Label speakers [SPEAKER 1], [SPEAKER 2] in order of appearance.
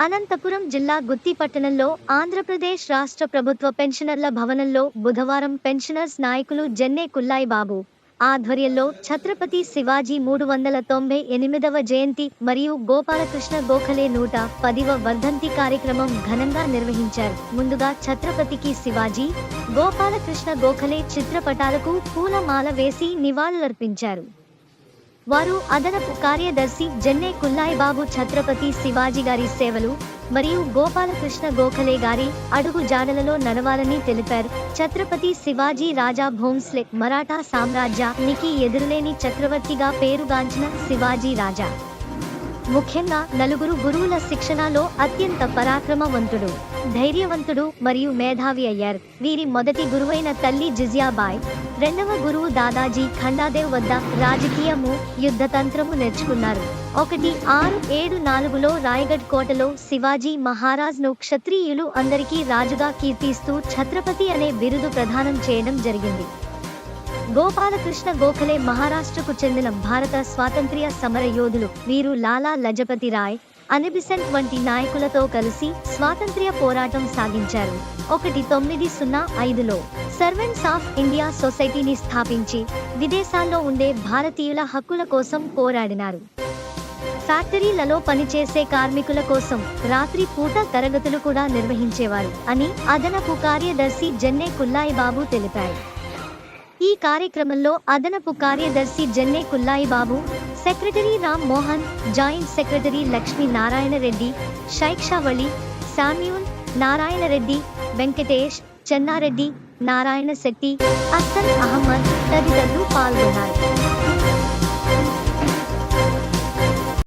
[SPEAKER 1] అనంతపురం జిల్లా గుత్తి పట్టణంలో ఆంధ్రప్రదేశ్ రాష్ట్ర ప్రభుత్వ పెన్షనర్ల భవనంలో బుధవారం పెన్షనర్స్ నాయకులు జెన్నె కుల్లాయి బాబు ఆధ్వర్యంలో ఛత్రపతి శివాజీ 398వ జయంతి మరియు గోపాలకృష్ణ గోఖలే 110వ వర్ధంతి కార్యక్రమం ఘనంగా నిర్వహించారు. ముందుగా ఛత్రపతికి శివాజీ, గోపాలకృష్ణ గోఖలే చిత్రపటాలకు పూలమాల వేసి నివాళులర్పించారు. వారు అదనపు కార్యదర్శి జెన్నె కుల్లాయి బాబు ఛత్రపతి శివాజీ గారి సేవలు మరియు గోపాలకృష్ణ గోఖలే గారి అడుగు జాడలలో నడవాలని తెలిపారు. ఛత్రపతి శివాజీ రాజా భోంస్లే మరాఠా సామ్రాజ్యానికి ఎదురులేని చక్రవర్తిగా పేరుగాంచిన శివాజీ రాజా ముఖ్యంగా నలుగురు గురువుల శిక్షణలో అత్యంత పరాక్రమవంతుడు, ధైర్యవంతుడు మరియు మేధావి అయ్యారు. వీరి మొదటి గురువైన తల్లి జిజియాబాయ్, రెండవ గురువు దాదాజీ ఖండాదేవ్ వద్ద రాజకీయము, యుద్ధతంత్రము నేర్చుకున్నారు. 1674లో రాయగఢ్ కోటలో శివాజీ మహారాజ్ను క్షత్రియులు అందరికీ రాజుగా కీర్తిస్తూ ఛత్రపతి అనే బిరుదు ప్రదానం చేయడం జరిగింది. గోపాలకృష్ణ గోఖలే మహారాష్ట్రకు చెందిన భారత స్వాతంత్ర్య సమర యోధులు. వీరు లాలా లజపతి రాయ్, అనిబిసెంట్ వంటి నాయకులతో కలిసి స్వాతంత్ర్య పోరాటం సాగించారు. 1905లో సర్వెంట్స్ ఆఫ్ ఇండియా సొసైటీని స్థాపించి విదేశాల్లో ఉండే భారతీయుల హక్కుల కోసం పోరాడినారు. ఫ్యాక్టరీలలో పనిచేసే కార్మికుల కోసం రాత్రి పూట తరగతులు కూడా నిర్వహించేవారు అని అదనపు కార్యదర్శి జెన్నె కుల్లాయి బాబు తెలిపారు. ఈ కార్యక్రమంలో అదనపు కార్యదర్శి Jenne Kullayi Babu, secretary Ram Mohan, joint secretary Lakshmi Narayana Reddy, Shaikshavali, Samuel, Narayana Reddy, Venkatesh, Chennareddy, Narayana Shetty, Hassan Ahmed తదితరులు పాల్గొన్నారు.